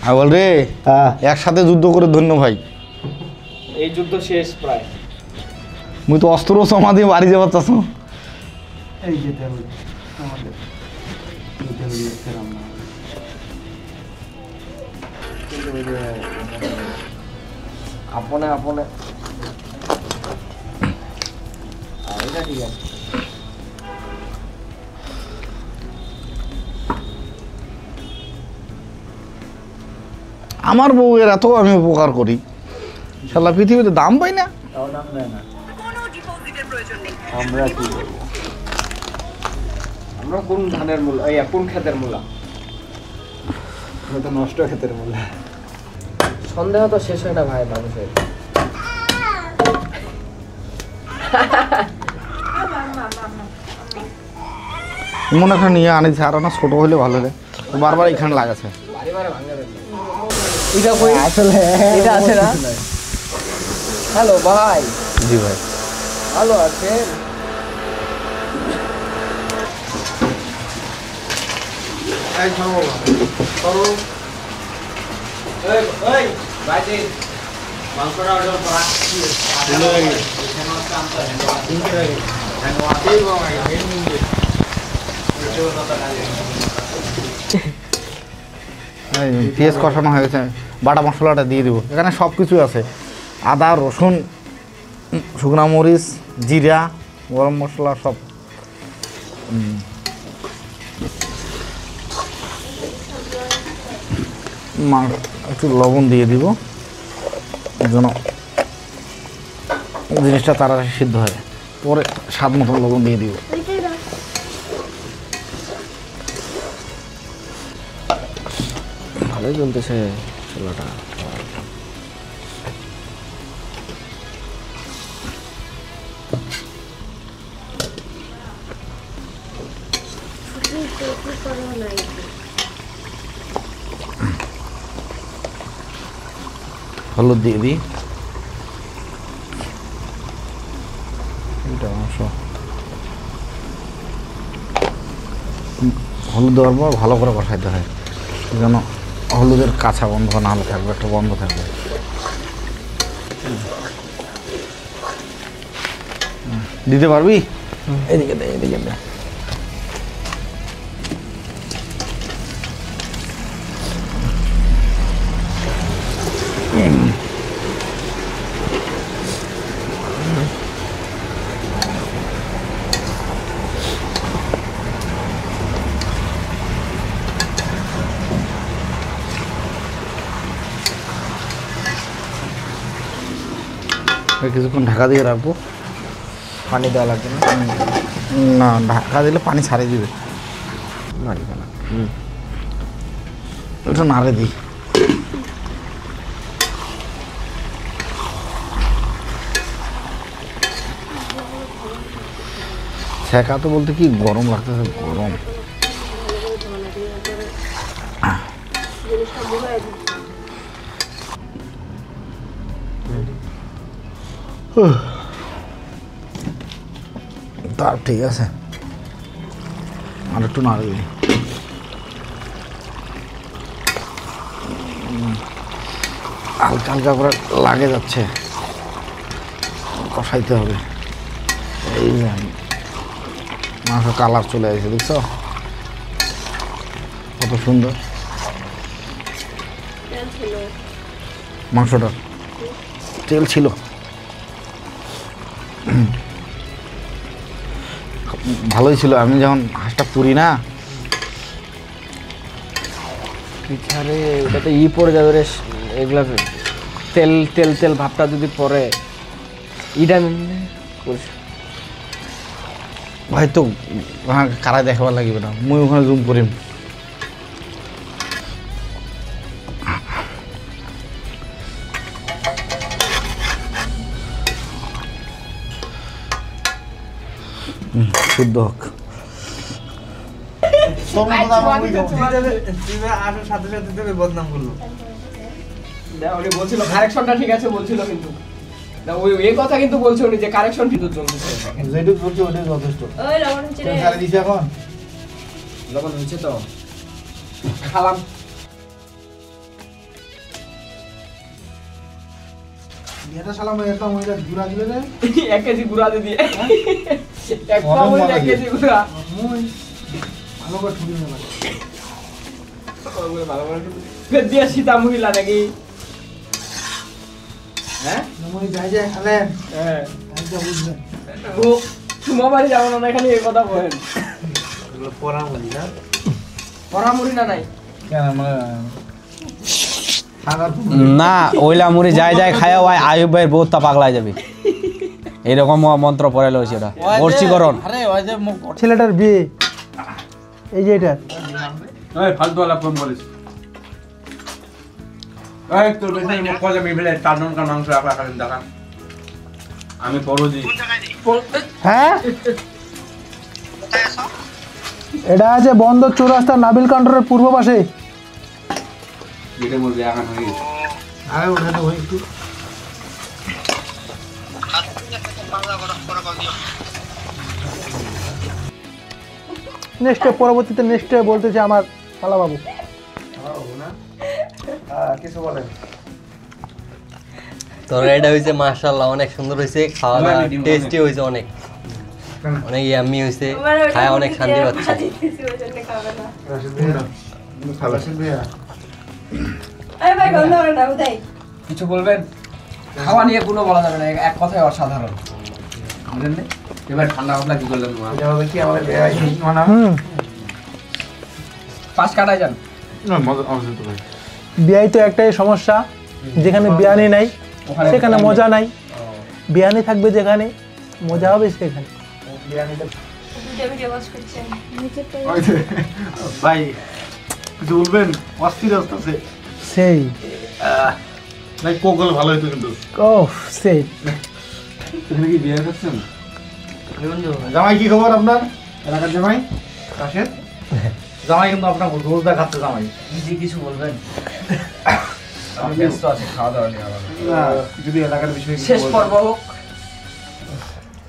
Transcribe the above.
হ্যাঁ বল রে, একসাথে যুদ্ধ করে ধন্য ভাই। এই যুদ্ধ শেষ প্রায়। মুই তো অস্ত্র জমা দিয়ে বাড়ি যাবার চাষ। এই যেতে হবে আমাদের আপনে আপনে এটা ঠিক আছে। আমার বউয়ের এত আমি উপকার করি, শালা পৃথিবীতে দাম পাই না। তাও দাম দেয় না। আমরা কি করবো? আমরা কোন ধানের মূল, এই কোন ক্ষেতের মূলা? তো নষ্ট ক্ষেতের মূল্য। সন্দেহ তো শেষ হয় না ভাই মানুষের। মনে একটা নিয়ে আনিছে, আর না ছোট হলে ভালো হলে, বারবার এখানে লাগাছে। এটা কই আসলে এটা আছে না? হ্যালো ভাই। জি ভাই। ভালো আছেন? এই খাবো করো। এই এই বাইতে মাংসটা অর্ডার করা কি হলো আগে এখানে একটা আমটা দিন আগে হ্যাঁ এই বাবা আগে নিন দে পেঁয়াজ কষানো হয়ে গেছে, বাটা মশলাটা দিয়ে দেবো। এখানে সব কিছু আছে, আদা রসুন শুকনা মরিচ জিরা গরম মশলা সব। একটু লবণ দিয়ে দিব যেন জিনিসটা তাড়াতাড়ি সিদ্ধ হয়, পরে স্বাদ মতো লবণ দিয়ে দিব। ভালোই চলতেছে চুলাটা। হলুদ দিয়ে দিই, এটা অংশ হলুদ দেওয়ার পর ভালো করে কষাইতে হয় যেন হলুদের কাঁচা গন্ধ না হলে থাকবে, একটা গন্ধ থাকবে। দিতে পারবি? এদিকে দে, এদিকে দে। কিছুক্ষণ ঢাকা দিয়ে রাখবো, পানি দেওয়া লাগবে না? না ঢাকা দিলে পানি ছাড়িয়ে দিবে। লাগবে না। ওটা নাড়ে দিই। ছেঁকা তো বলতে কি গরম লাগতেছে, গরম। তার ঠিক আছে, আর একটু নাড়ে দিই। হালকা হালকা করে লাগে যাচ্ছে, কষাইতে হবে। এই যে মাংস কালার চলে আসছে, দেখছো কত সুন্দর মাংসটা। তেল ছিল, ভালোই ছিল। আমি যখন হাঁসটা পুরি না, পিছারে ওটাতে পড়ে যাবে রে, এগুলা তেল তেল তেল ভাবটা যদি পরে ইটা ভাই তো কারাই দেখাবার লাগবে না, মুই ওখানে জুম করিম। শুদ্ধ হোক। বদনাম করলো বলছিল কারেকশনটা ঠিক আছে বলছিল, কিন্তু না ওই এই কথা কিন্তু বলছে উনি যে কারেকশন কিন্তু চলতেছে। যেটুকু চলছে ওটাই যথেষ্ট। ওই লবণ হচ্ছে রে। সারা দিছি এখন লবণ হচ্ছে তো খালাম। এটা শালা এটা মহিলা ঘুরা দিলে রে 1 কেজি গুড়া দিয়ে এক পাউন্ড 1 কেজি গুড়া মই ভালো করে ঠুকে নেবা ফের দিয়ে সীতা মহিলা নাকি হ্যাঁ মই যাই যাই খালেন হ্যাঁ আজকে বুঝবেন ও তোমার বাড়ি যাবো না এখানে এই কথা বলেন এগুলো পরা বলি না পরামুড়ি না নাই কেন মানে না ওইলা মুড়ি যায় যায় খায় ওই আয়ুব ভাইয়ের বহুত পাগলা যাবে এইরকম মন্ত্র পড়ে লইছে ওটা বর্ষীকরণ আরে ওই যে মুখ ছেলেটার বিয়ে এই যে এটা এই ফালতু वाला ফোন বলিস এই তোর বেশি মুখ কলে মিলে টানন কা মাংস আপা খালেন দেখা আমি পরোজি হ্যাঁ এটা আছে বন্দর চৌরাস্তা নাবিল কাউন্টারের পূর্ব পাশে যেটা বলবি এখন হয়ে গেছে আরে ওটা তো হই একটু নেক্সট পরবর্তীতে নেক্সট বলতেছে আমার শালা বাবু কিছু বলেন তরকারিটা হয়েছে মাশাআল্লাহ অনেক সুন্দর হয়েছে খাওয়া দাওয়া আমি ডিম টেস্টি হয়েছে অনেক অনেক ইয়াম্মি হয়েছে খায় অনেক শান্তি পাচ্ছে কিছু বলবেন খাওয়া নিয়ে কোনো বলা যাবে না এক কথায় অসাধারণ বুঝলেন এবার ঠান্ডা হলে কি করলেন এটা হবে কি আমাদের বেয়াই মানে পাঁচ কাটায় যান না মজা মজা তো ভাই বিয়াই তো একটাই সমস্যা যেখানে বিয়ানি নাই সেখানে মজা নাই বিয়ানি থাকবে যেখানে মজা হবে সেখানে ভাই কিছু বলবেন অস্থির আসতেছে সেই ভাই কোকল ভালো হইতো কিন্তু ও সেই এখানে কি বিয়ে করছেন জামাই কি খবর আপনার এলাকার জামাই কাশের জামাই কিন্তু আপনার রোজ দেখাচ্ছে জামাই জি কিছু বলবেন আমি ব্যস্ত আছি খাওয়া দাওয়া নিয়ে যদি এলাকার বিষয়ে কিছু শেষ বলতেন। পর্ব হোক